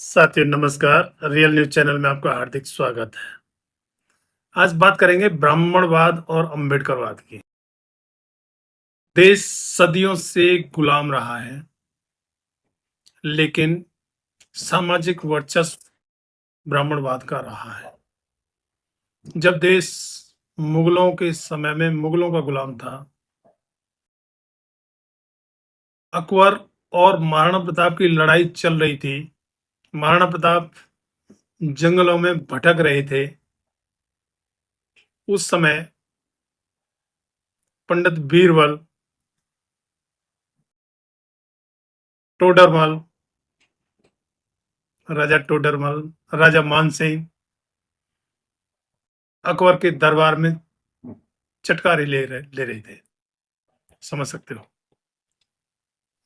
साथियों नमस्कार। Real news channel में आपका हार्दिक स्वागत है। आज बात करेंगे ब्राह्मणवाद और अम्बेडकरवाद की। देश सदियों से गुलाम रहा है, लेकिन सामाजिक वर्चस्व ब्राह्मणवाद का रहा है। जब देश मुगलों के समय में मुगलों का गुलाम था, अकबर और महाराणा प्रताप की लड़ाई चल रही थी। महाराणा प्रताप जंगलों में भटक रहे थे। उस समय पंडित बीरबल, टोडरमल, राजा टोडरमल, राजा मानसिंह अकबर के दरबार में चटकारे ले रहे थे। समझ सकते हो।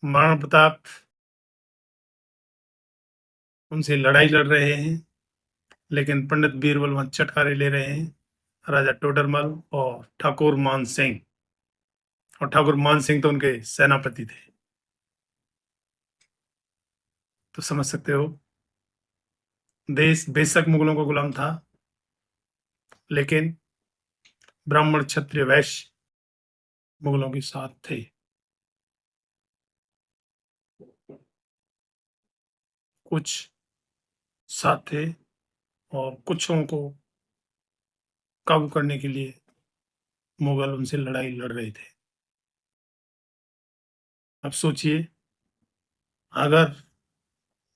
महाराणा प्रताप उनसे लड़ाई लड़ रहे हैं, लेकिन पंडित बीरबल वहां चटकारे ले रहे हैं। राजा टोडरमल और ठाकुर मान सिंह, और ठाकुर मान सिंह तो उनके सेनापति थे। तो समझ सकते हो, देश बेशक मुगलों का गुलाम था, लेकिन ब्राह्मण क्षत्रिय वैश्य मुगलों के साथ थे। कुछ साथ थे और कुछों को काबू करने के लिए मुगल उनसे लड़ाई लड़ रहे थे। अब सोचिए, अगर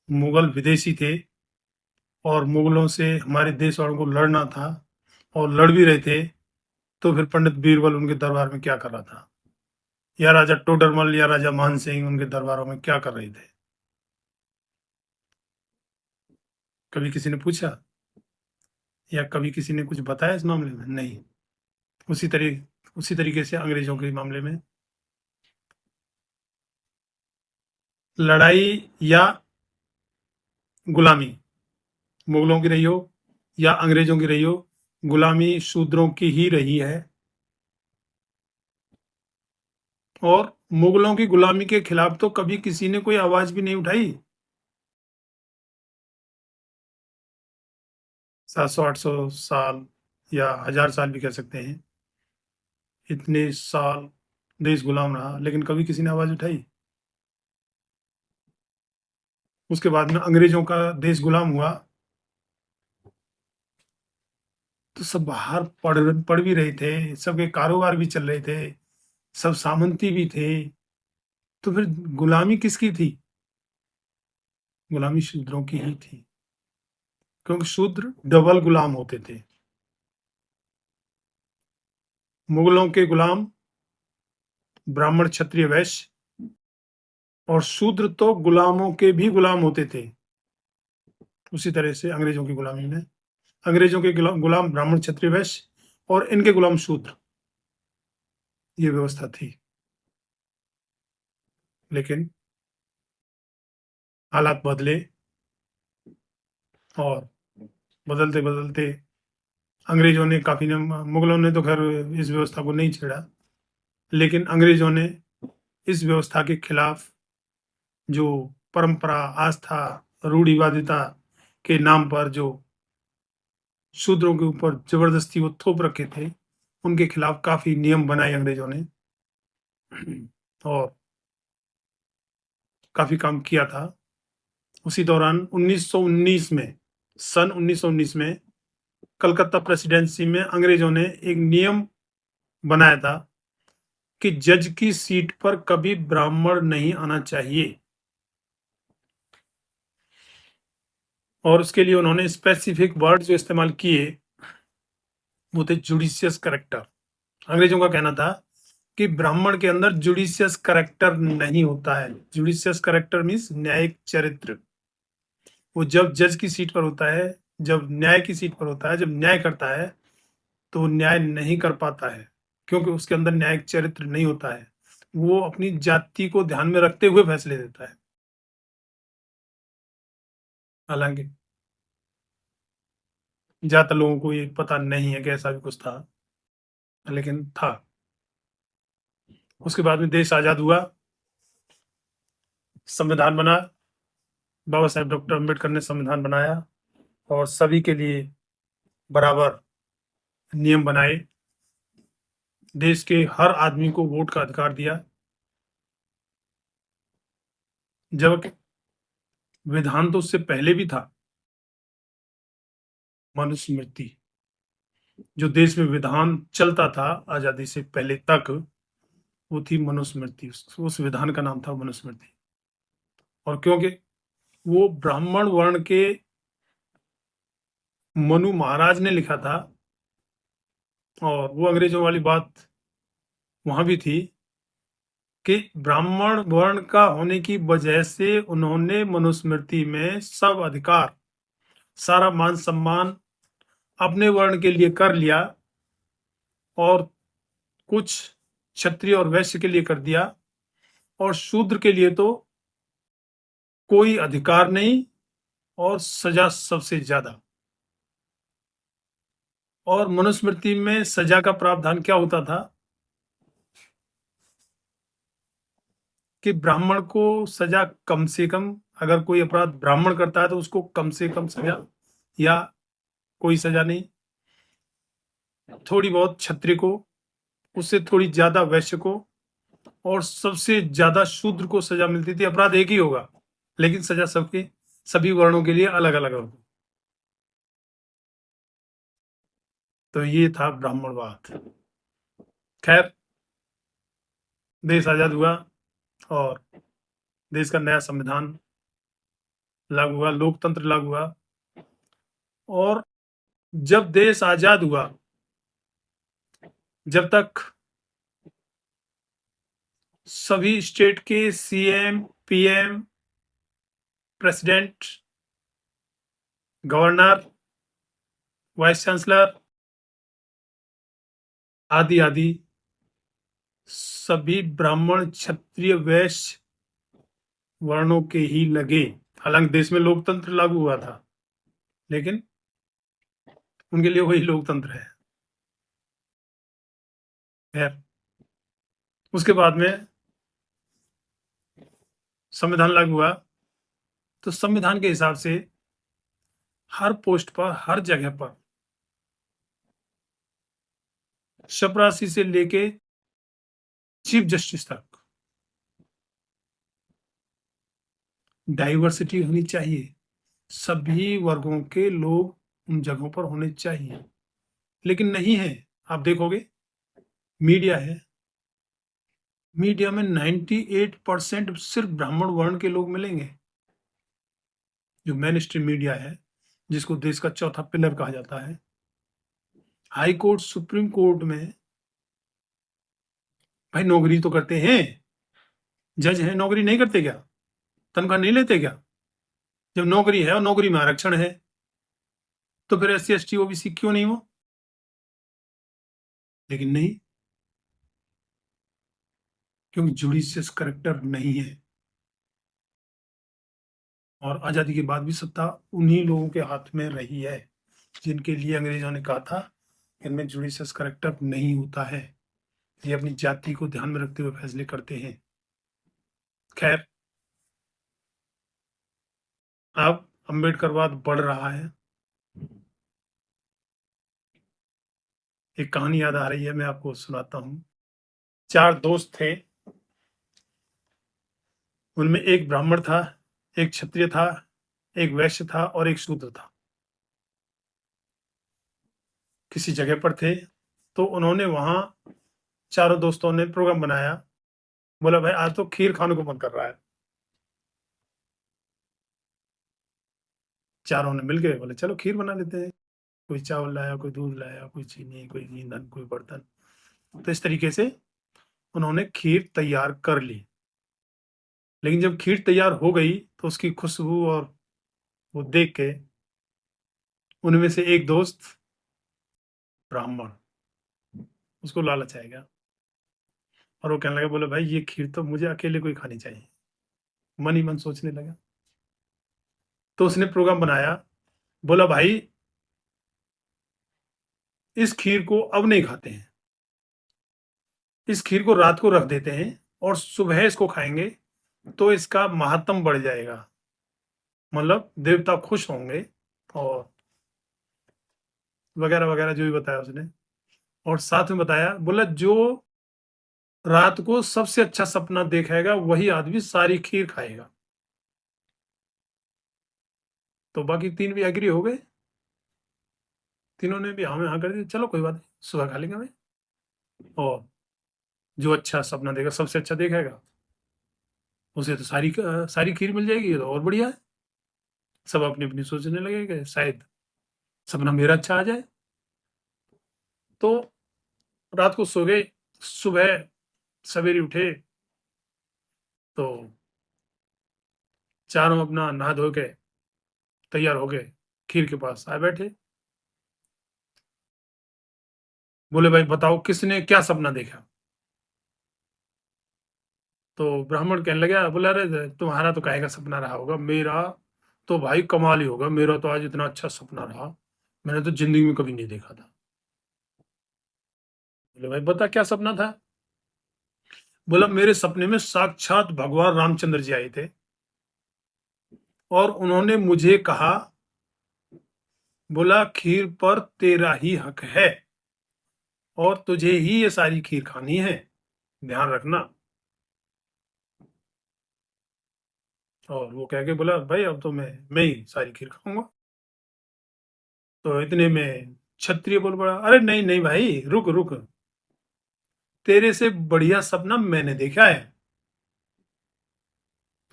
मुगल विदेशी थे और मुगलों से हमारे देश वालों को लड़ना था और लड़ भी रहे थे, तो फिर पंडित बीरबल उनके दरबार में क्या कर रहा था, या राजा टोडरमल या राजा मान सिंह उनके दरबारों में क्या कर रहे थे? कभी किसी ने पूछा या कभी किसी ने कुछ बताया इस मामले में? नहीं। उसी तरीके से अंग्रेजों के मामले में लड़ाई या गुलामी, मुगलों की रही हो या अंग्रेजों की रही हो, गुलामी शूद्रों की ही रही है। और मुगलों की गुलामी के खिलाफ तो कभी किसी ने कोई आवाज भी नहीं उठाई। 700-800 साल या 1000 साल भी कह सकते हैं, इतने साल देश गुलाम रहा, लेकिन कभी किसी ने आवाज उठाई? उसके बाद में अंग्रेजों का देश गुलाम हुआ, तो सब बाहर पढ़ भी रहे थे, सबके कारोबार भी चल रहे थे, सब सामंती भी थे। तो फिर गुलामी किसकी थी? गुलामी शूद्रों की ही थी, क्योंकि शूद्र डबल गुलाम होते थे। मुगलों के गुलाम ब्राह्मण क्षत्रिय वैश्य, और शूद्र तो गुलामों के भी गुलाम होते थे। उसी तरह से अंग्रेजों की गुलामी में अंग्रेजों के गुलाम ब्राह्मण क्षत्रिय वैश्य और इनके गुलाम शूद्र, ये व्यवस्था थी। लेकिन हालात बदले, और बदलते बदलते अंग्रेजों ने काफी ने मुगलों ने तो खैर इस व्यवस्था को नहीं छेड़ा, लेकिन अंग्रेजों ने इस व्यवस्था के खिलाफ जो परंपरा, आस्था, रूढ़िवादिता के नाम पर जो शूद्रों के ऊपर जबरदस्ती वो थोप रखे थे, उनके खिलाफ काफी नियम बनाए अंग्रेजों ने और काफी काम किया था। उसी दौरान 1919 में, सन 1919 में कलकत्ता प्रेसिडेंसी में अंग्रेजों ने एक नियम बनाया था कि जज की सीट पर कभी ब्राह्मण नहीं आना चाहिए, और उसके लिए उन्होंने स्पेसिफिक वर्ड जो इस्तेमाल किए वो थे जुडिशियस करेक्टर। अंग्रेजों का कहना था कि ब्राह्मण के अंदर जुडिशियस करेक्टर नहीं होता है। जुडिशियस करेक्टर मीन्स न्यायिक चरित्र। वो जब जज की सीट पर होता है, जब न्याय की सीट पर होता है, जब न्याय करता है, तो न्याय नहीं कर पाता है, क्योंकि उसके अंदर न्यायिक चरित्र नहीं होता है। वो अपनी जाति को ध्यान में रखते हुए फैसले देता है। हालांकि ज्यादातर लोगों को ये पता नहीं है कि ऐसा भी कुछ था, लेकिन था। उसके बाद में देश आजाद हुआ, संविधान बना, बाबा साहेब डॉक्टर अम्बेडकर ने संविधान बनाया और सभी के लिए बराबर नियम बनाए, देश के हर आदमी को वोट का अधिकार दिया। जब विधान तो उससे पहले भी था, मनुस्मृति जो देश में विधान चलता था आजादी से पहले तक, वो थी मनुस्मृति। उस विधान का नाम था मनुस्मृति। और क्योंकि वो ब्राह्मण वर्ण के मनु महाराज ने लिखा था, और वो अंग्रेजों वाली बात वहां भी थी कि ब्राह्मण वर्ण का होने की वजह से उन्होंने मनुस्मृति में सब अधिकार, सारा मान सम्मान अपने वर्ण के लिए कर लिया, और कुछ क्षत्रिय और वैश्य के लिए कर दिया, और शूद्र के लिए तो कोई अधिकार नहीं और सजा सबसे ज्यादा। और मनुस्मृति में सजा का प्रावधान क्या होता था कि ब्राह्मण को सजा कम से कम, अगर कोई अपराध ब्राह्मण करता है तो उसको कम से कम सजा, या कोई सजा नहीं, थोड़ी बहुत क्षत्रिय को, उससे थोड़ी ज्यादा वैश्य को, और सबसे ज्यादा शूद्र को सजा मिलती थी। अपराध एक ही होगा लेकिन सजा सबके, सभी वर्णों के लिए अलग अलग होगी। तो ये था ब्राह्मणवाद। खैर, देश आजाद हुआ और देश का नया संविधान लागू हुआ, लोकतंत्र लागू हुआ। और जब देश आजाद हुआ, जब तक सभी स्टेट के CM, PM, president, governor, vice chancellor आदि आदि सभी ब्राह्मण, क्षत्रिय, वैश्य वर्णों के ही लगे। हालांकि देश में लोकतंत्र लागू हुआ था, लेकिन उनके लिए वही लोकतंत्र है। खैर, उसके बाद में संविधान लागू हुआ, तो संविधान के हिसाब से हर पोस्ट पर, हर जगह पर, चपरासी से लेके चीफ जस्टिस तक डाइवर्सिटी होनी चाहिए। सभी वर्गों के लोग उन जगहों पर होने चाहिए, लेकिन नहीं है। आप देखोगे मीडिया है, मीडिया में 98% सिर्फ ब्राह्मण वर्ण के लोग मिलेंगे। जो मेन स्ट्रीम मीडिया है, जिसको देश का चौथा पिलर कहा जाता है, हाई कोर्ट, सुप्रीम कोर्ट में भाई नौकरी तो करते हैं, जज हैं, नौकरी नहीं करते क्या? तनख्वाह नहीं लेते क्या? जब नौकरी है और नौकरी में आरक्षण है, तो फिर SC ST OBC क्यों नहीं हो? लेकिन नहीं, क्योंकि जुडिशियस करेक्टर नहीं है। और आजादी के बाद भी सत्ता उन्हीं लोगों के हाथ में रही है जिनके लिए अंग्रेजों ने कहा था इनमें जुडिशियस करेक्टर नहीं होता है, ये अपनी जाति को ध्यान में रखते हुए फैसले करते हैं। खैर, अब अम्बेडकरवाद बढ़ रहा है। एक कहानी याद आ रही है, मैं आपको सुनाता हूं। 4 दोस्त थे, उनमें एक ब्राह्मण था, एक क्षत्रिय था, एक वैश्य था और एक शूद्र था। किसी जगह पर थे, तो उन्होंने वहां, चारों दोस्तों ने प्रोग्राम बनाया। बोला भाई आज तो खीर खाने को मन कर रहा है। चारों ने मिलकर बोले चलो खीर बना लेते हैं। कोई चावल लाया, कोई दूध लाया, कोई चीनी, कोई ईंधन, कोई बर्तन। तो इस तरीके से उन्होंने खीर तैयार कर ली। लेकिन जब खीर तैयार हो गई तो उसकी खुशबू और वो देख के उनमें से एक दोस्त ब्राह्मण, उसको लालच आ गया और वो कहने लगा, बोले भाई ये खीर तो मुझे अकेले को ही खानी चाहिए। मन ही मन सोचने लगा। तो उसने प्रोग्राम बनाया, बोला भाई इस खीर को अब नहीं खाते हैं, इस खीर को रात को रख देते हैं और सुबह इसको खाएंगे तो इसका महात्म बढ़ जाएगा। मतलब देवता खुश होंगे, और वगैरह वगैरह जो भी बताया उसने। और साथ में बताया, बोला जो रात को सबसे अच्छा सपना देखेगा वही आदमी सारी खीर खाएगा। तो बाकी 3 भी एग्री हो गए, तीनों ने भी हाँ में हाँ कर दी, चलो कोई बात नहीं, सुबह खा लेंगे भाई। और जो अच्छा सपना देगा, सबसे अच्छा देखेगा, उसे तो सारी खीर मिल जाएगी, ये तो और बढ़िया है। सब अपनी अपनी सोचने लगेंगे, शायद सपना मेरा अच्छा आ जाए। तो रात को सो गए, सुबह सवेरे उठे तो चारों अपना नहा धो के तैयार हो गए, खीर के पास आए बैठे। बोले भाई बताओ किसने क्या सपना देखा। तो ब्राह्मण कहने लगा, बोला अरे तुम्हारा तो काहे का सपना रहा होगा, मेरा तो भाई कमाल ही होगा, मेरा तो आज इतना अच्छा सपना रहा, मैंने तो जिंदगी में कभी नहीं देखा था। बोले भाई बता क्या सपना था। बोला मेरे सपने में साक्षात भगवान रामचंद्र जी आए थे, और उन्होंने मुझे कहा, बोला खीर पर तेरा ही हक है, और तुझे ही ये सारी खीर खानी है, ध्यान रखना। और वो कह के बोला भाई अब तो मैं ही सारी खीर खाऊंगा। तो इतने में क्षत्रिय बोल पड़ा, अरे नहीं नहीं भाई, रुक रुक, तेरे से बढ़िया सपना मैंने देखा है।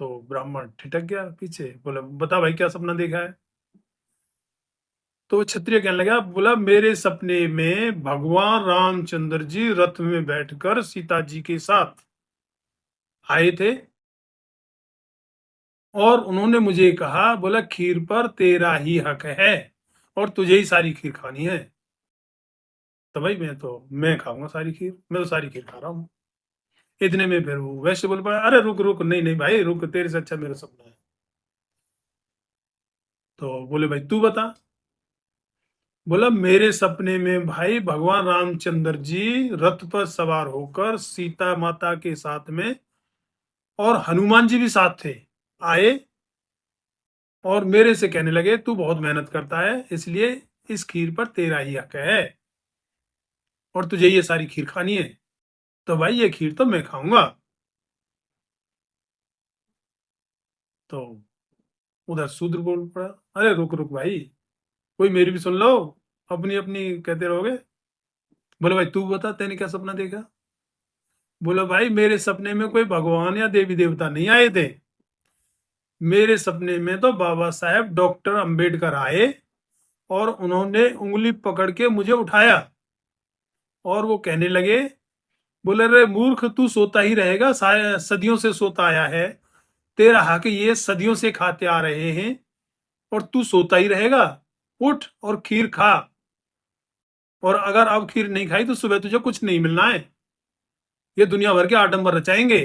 तो ब्राह्मण ठिठक गया पीछे, बोला बता भाई क्या सपना देखा है। तो वो क्षत्रिय कहने लगा, बोला मेरे सपने में भगवान रामचंद्र जी रथ में बैठकर सीता जी के साथ आए थे, और उन्होंने मुझे कहा, बोला खीर पर तेरा ही हक है, और तुझे ही सारी खीर खानी है। तो भाई मैं खाऊंगा सारी खीर, मैं तो सारी खीर खा रहा हूँ। इतने में फिर वो वैश्य बोल पड़ा, अरे रुक रुक, नहीं नहीं भाई रुक, तेरे से अच्छा मेरा सपना है। तो बोले भाई तू बता। बोला मेरे सपने में भाई भगवान रामचंद्र जी रथ पर सवार होकर सीता माता के साथ में, और हनुमान जी भी साथ थे, आए, और मेरे से कहने लगे तू बहुत मेहनत करता है, इसलिए इस खीर पर तेरा ही हक है, और तुझे ये सारी खीर खानी है। तो भाई ये खीर तो मैं खाऊंगा। तो उधर शूद्र बोल पड़ा, अरे रुक रुक भाई, कोई मेरी भी सुन लो, अपनी अपनी कहते रहोगे। बोले भाई तू बता तेने क्या सपना देखा। बोला भाई मेरे सपने में कोई भगवान या देवी देवता नहीं आए थे, मेरे सपने में तो बाबा साहेब डॉक्टर अंबेडकर आए, और उन्होंने उंगली पकड़ के मुझे उठाया, और वो कहने लगे, बोले रे मूर्ख तू सोता ही रहेगा, सदियों से सोता आया है, तेरा हक ये सदियों से खाते आ रहे हैं, और तू सोता ही रहेगा, उठ और खीर खा, और अगर अब खीर नहीं खाई तो सुबह तुझे कुछ नहीं मिलना है, ये दुनिया भर के आडंबर रचाएंगे।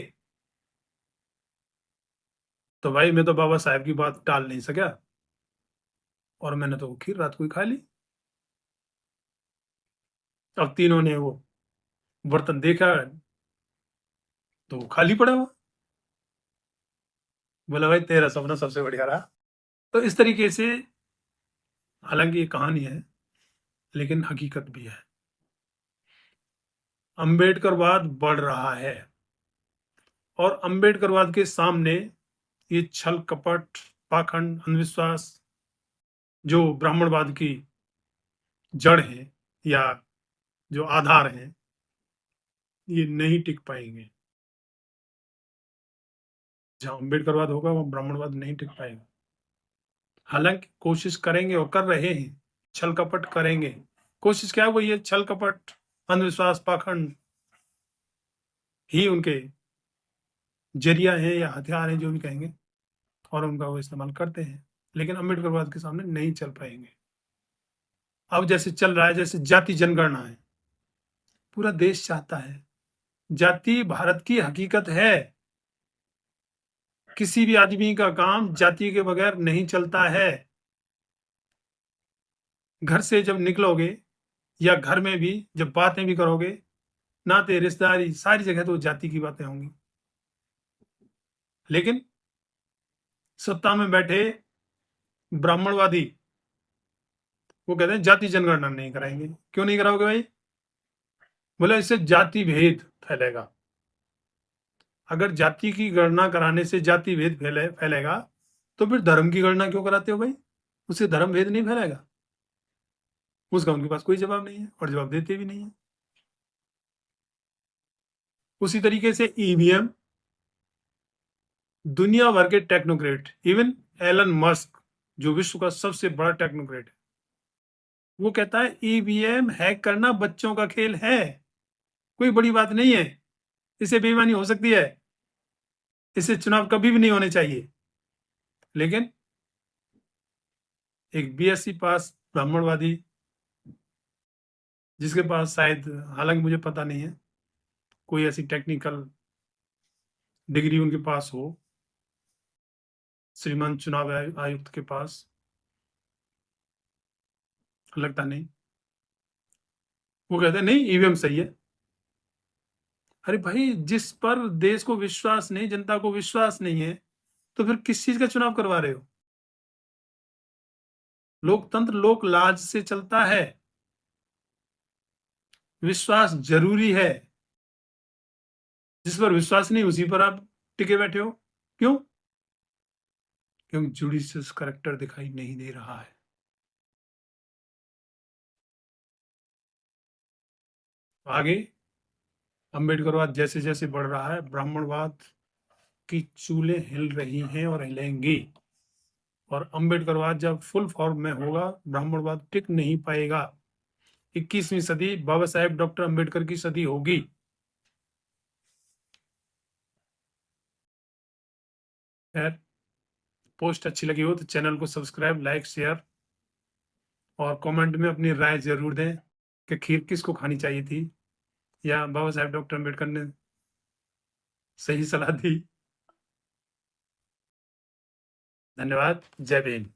तो भाई मैं तो बाबा साहब की बात टाल नहीं सका, और मैंने तो वो खीर रात को ही खा ली। अब तीनों ने वो बर्तन देखा तो वो खाली पड़ा हुआ। बोला भाई तेरा सपना सबसे बढ़िया रहा। तो इस तरीके से, हालांकि ये कहानी है लेकिन हकीकत भी है, अंबेडकरवाद बढ़ रहा है, और अंबेडकरवाद के सामने ये छल कपट, पाखंड, अंधविश्वास, जो ब्राह्मणवाद की जड़ है या जो आधार है, ये नहीं टिक पाएंगे। जहां अंबेडकरवाद होगा वहां ब्राह्मणवाद नहीं टिक पाएगा। हालांकि कोशिश करेंगे और कर रहे हैं, छल कपट करेंगे, कोशिश क्या है वो ये छल कपट, अंधविश्वास, पाखंड ही उनके जरिया है या हथियार है जो भी कहेंगे, और उनका वो इस्तेमाल करते हैं, लेकिन अम्बेडकरवाद के सामने नहीं चल पाएंगे। अब जैसे चल रहा है, जैसे जाति जनगणना है, पूरा देश चाहता है, जाति भारत की हकीकत है, किसी भी आदमी का काम जाति के बगैर नहीं चलता है। घर से जब निकलोगे या घर में भी जब बातें भी करोगे, नाते रिश्तेदारी सारी जगह तो जाति की बातें होंगी। लेकिन सत्ता में बैठे ब्राह्मणवादी वो कहते हैं जाति जनगणना नहीं कराएंगे। क्यों नहीं कराओगे भाई? बोले इससे जाति भेद फैलेगा। अगर जाति की गणना कराने से जाति भेद फैलेगा तो फिर धर्म की गणना क्यों कराते हो भाई? उससे धर्म भेद नहीं फैलेगा। उसका उनके पास कोई जवाब नहीं है और जवाब देते भी नहीं है। उसी तरीके से ईवीएम, दुनिया भर के टेक्नोक्रेट, इवन एलन मस्क जो विश्व का सबसे बड़ा टेक्नोक्रेट है, वो कहता है ईवीएम हैक करना बच्चों का खेल है, कोई बड़ी बात नहीं है, इससे बेईमानी हो सकती है, इससे चुनाव कभी भी नहीं होने चाहिए। लेकिन एक बीएससी पास ब्राह्मणवादी, जिसके पास शायद, हालांकि मुझे पता नहीं है, कोई ऐसी टेक्निकल डिग्री उनके पास हो, श्रीमान चुनाव आयुक्त के पास, लगता नहीं, वो कहते हैं नहीं ईवीएम सही है। अरे भाई, जिस पर देश को विश्वास नहीं, जनता को विश्वास नहीं है, तो फिर किस चीज का चुनाव करवा रहे हो? लोकतंत्र लोक लाज से चलता है, विश्वास जरूरी है। जिस पर विश्वास नहीं उसी पर आप टिके बैठे हो। क्यों? क्योंकि जुडिशियस करैक्टर दिखाई नहीं दे रहा है। आगे अंबेडकरवाद जैसे जैसे बढ़ रहा है, ब्राह्मणवाद की चूलें हिल रही हैं और हिलेंगी। और अंबेडकरवाद जब फुल फॉर्म में होगा, ब्राह्मणवाद टिक नहीं पाएगा। 21वीं सदी बाबा साहेब डॉक्टर अंबेडकर की सदी होगी। खैर, पोस्ट अच्छी लगी हो तो चैनल को सब्सक्राइब, लाइक, शेयर और कमेंट में अपनी राय जरूर दें कि खीर किसको खानी चाहिए थी, या बाबा साहेब डॉक्टर अंबेडकर ने सही सलाह दी। धन्यवाद। जय भीम।